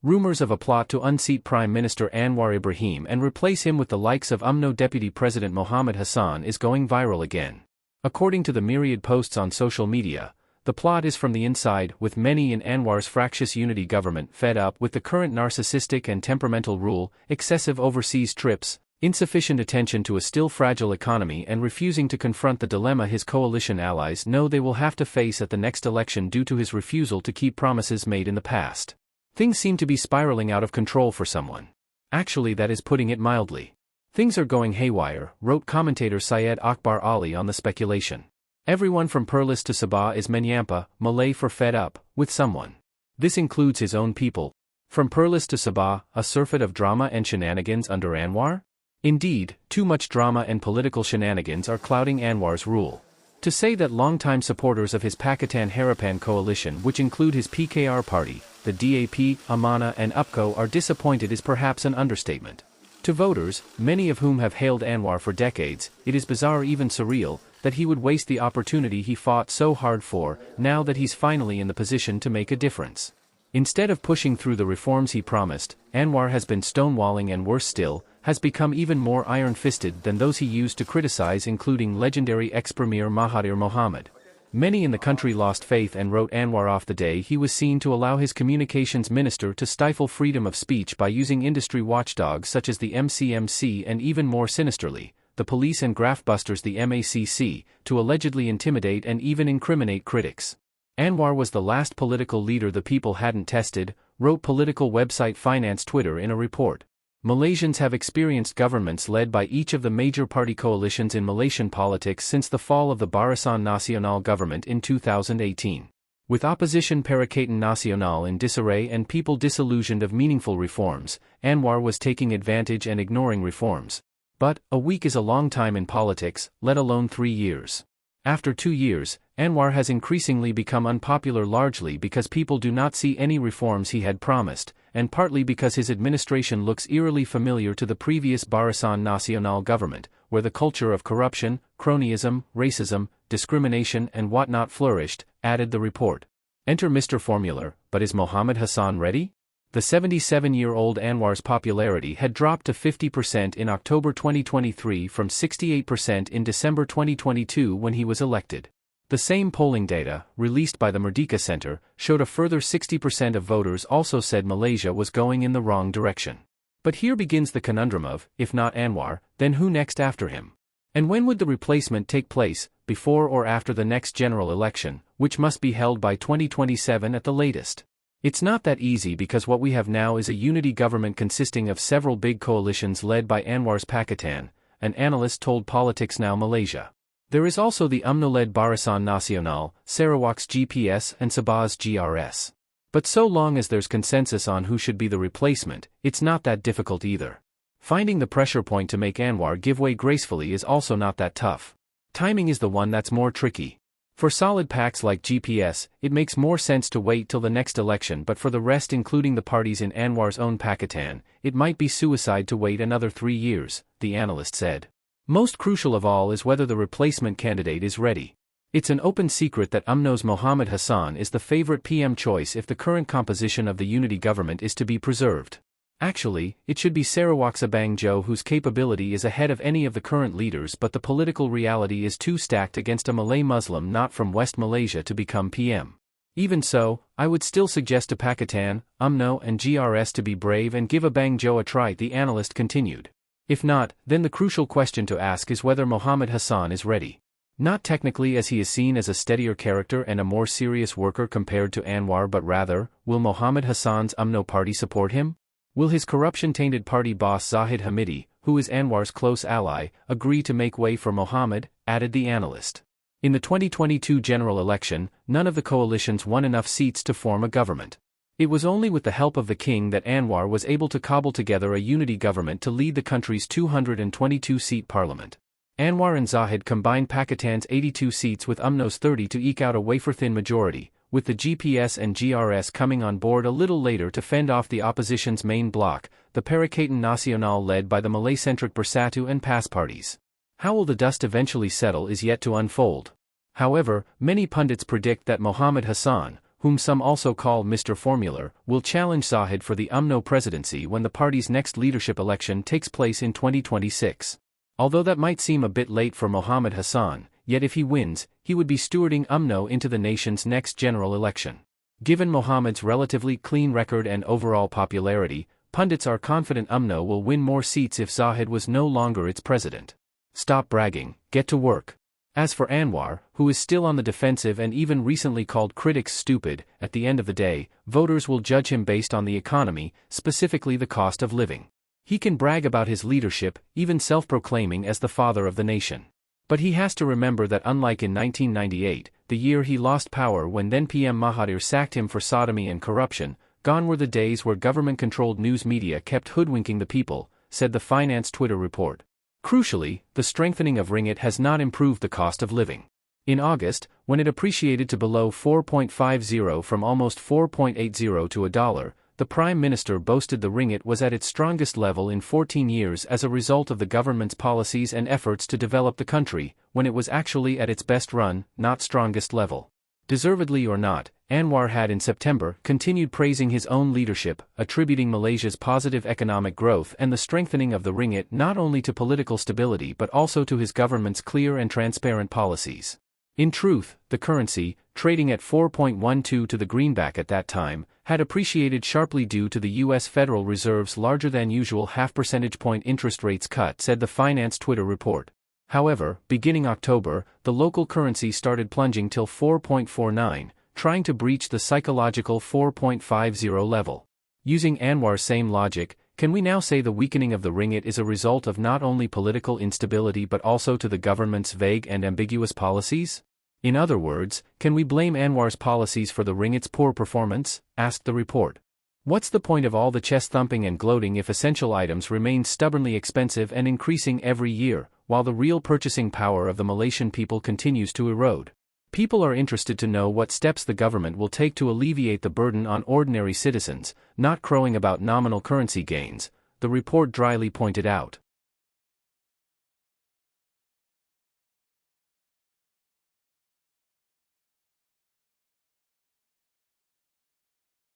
Rumors of a plot to unseat Prime Minister Anwar Ibrahim and replace him with the likes of UMNO Deputy President Muhammad Hassan is going viral again. According to the myriad posts on social media, the plot is from the inside, with many in Anwar's fractious unity government fed up with the current narcissistic and temperamental rule, excessive overseas trips, insufficient attention to a still fragile economy, and refusing to confront the dilemma his coalition allies know they will have to face at the next election due to his refusal to keep promises made in the past. Things seem to be spiraling out of control for someone. Actually, that is putting it mildly. Things are going haywire, wrote commentator Syed Akbar Ali on the speculation. Everyone from Perlis to Sabah is menyampa, Malay for fed up, with someone. This includes his own people. From Perlis to Sabah, a surfeit of drama and shenanigans under Anwar? Indeed, too much drama and political shenanigans are clouding Anwar's rule. To say that longtime supporters of his Pakatan Harapan coalition, which include his PKR party, the DAP, Amanah and UPCO, are disappointed is perhaps an understatement. To voters, many of whom have hailed Anwar for decades, it is bizarre, even surreal, that he would waste the opportunity he fought so hard for, now that he's finally in the position to make a difference. Instead of pushing through the reforms he promised, Anwar has been stonewalling and, worse still, has become even more iron-fisted than those he used to criticize, including legendary ex-premier Mahathir Mohamad. Many in the country lost faith and wrote Anwar off the day he was seen to allow his communications minister to stifle freedom of speech by using industry watchdogs such as the MCMC and, even more sinisterly, the police and graftbusters, the MACC, to allegedly intimidate and even incriminate critics. Anwar was the last political leader the people hadn't tested, wrote political website Finance Twitter in a report. Malaysians have experienced governments led by each of the major party coalitions in Malaysian politics since the fall of the Barisan Nasional government in 2018. With opposition Perikatan Nasional in disarray and people disillusioned of meaningful reforms, Anwar was taking advantage and ignoring reforms. But, a week is a long time in politics, let alone 3 years. After 2 years, Anwar has increasingly become unpopular, largely because people do not see any reforms he had promised, and partly because his administration looks eerily familiar to the previous Barisan Nasional government, where the culture of corruption, cronyism, racism, discrimination and whatnot flourished, added the report. Enter Mr. Formular, but is Muhammad Hassan ready? The 77-year-old Anwar's popularity had dropped to 50% in October 2023 from 68% in December 2022 when he was elected. The same polling data, released by the Merdeka Center, showed a further 60% of voters also said Malaysia was going in the wrong direction. But here begins the conundrum of, if not Anwar, then who next after him? And when would the replacement take place, before or after the next general election, which must be held by 2027 at the latest? It's not that easy, because what we have now is a unity government consisting of several big coalitions led by Anwar's Pakatan, an analyst told PoliticsNow Malaysia. There is also the UMNO-led Barisan Nasional, Sarawak's GPS and Sabah's GRS. But so long as there's consensus on who should be the replacement, it's not that difficult either. Finding the pressure point to make Anwar give way gracefully is also not that tough. Timing is the one that's more tricky. For solid packs like GPS, it makes more sense to wait till the next election, but for the rest, including the parties in Anwar's own Pakatan, it might be suicide to wait another 3 years, the analyst said. Most crucial of all is whether the replacement candidate is ready. It's an open secret that UMNO's Muhammad Hassan is the favorite PM choice if the current composition of the unity government is to be preserved. Actually, it should be Sarawak's Abang Jo, whose capability is ahead of any of the current leaders, but the political reality is too stacked against a Malay Muslim not from West Malaysia to become PM. Even so, I would still suggest to Pakatan, UMNO and GRS to be brave and give Abang Jo a try, the analyst continued. If not, then the crucial question to ask is whether Muhammad Hassan is ready. Not technically, as he is seen as a steadier character and a more serious worker compared to Anwar, but rather, will Muhammad Hassan's UMNO party support him? Will his corruption-tainted party boss Zahid Hamidi, who is Anwar's close ally, agree to make way for Muhammad, added the analyst. In the 2022 general election, none of the coalitions won enough seats to form a government. It was only with the help of the king that Anwar was able to cobble together a unity government to lead the country's 222-seat parliament. Anwar and Zahid combined Pakistan's 82 seats with UMNO's 30 to eke out a wafer-thin majority, with the GPS and GRS coming on board a little later to fend off the opposition's main bloc, the Perikatan Nasional led by the Malay-centric Bersatu and PAS parties. How will the dust eventually settle is yet to unfold. However, many pundits predict that Muhammad Hassan, whom some also call Mr. Formular, will challenge Zahid for the UMNO presidency when the party's next leadership election takes place in 2026. Although that might seem a bit late for Muhammad Hassan, yet if he wins, he would be stewarding UMNO into the nation's next general election. Given Muhammad's relatively clean record and overall popularity, pundits are confident UMNO will win more seats if Zahid was no longer its president. Stop bragging, get to work. As for Anwar, who is still on the defensive and even recently called critics stupid, at the end of the day, voters will judge him based on the economy, specifically the cost of living. He can brag about his leadership, even self-proclaiming as the father of the nation. But he has to remember that unlike in 1998, the year he lost power when then PM Mahathir sacked him for sodomy and corruption, gone were the days where government-controlled news media kept hoodwinking the people, said the Finance Twitter report. Crucially, the strengthening of ringgit has not improved the cost of living. In August, when it appreciated to below 4.50 from almost 4.80 to $1, the Prime Minister boasted the ringgit was at its strongest level in 14 years as a result of the government's policies and efforts to develop the country, when it was actually at its best run, not strongest level. Deservedly or not, Anwar had in September continued praising his own leadership, attributing Malaysia's positive economic growth and the strengthening of the ringgit not only to political stability but also to his government's clear and transparent policies. In truth, the currency, trading at 4.12 to the greenback at that time, had appreciated sharply due to the U.S. Federal Reserve's larger-than-usual half percentage point interest rates cut, said the Finance Twitter report. However, beginning October, the local currency started plunging till 4.49, trying to breach the psychological 4.50 level. Using Anwar's same logic, can we now say the weakening of the ringgit is a result of not only political instability but also to the government's vague and ambiguous policies? In other words, can we blame Anwar's policies for the ringgit's poor performance? Asked the report. What's the point of all the chest-thumping and gloating if essential items remain stubbornly expensive and increasing every year, while the real purchasing power of the Malaysian people continues to erode? People are interested to know what steps the government will take to alleviate the burden on ordinary citizens, not crowing about nominal currency gains, the report dryly pointed out.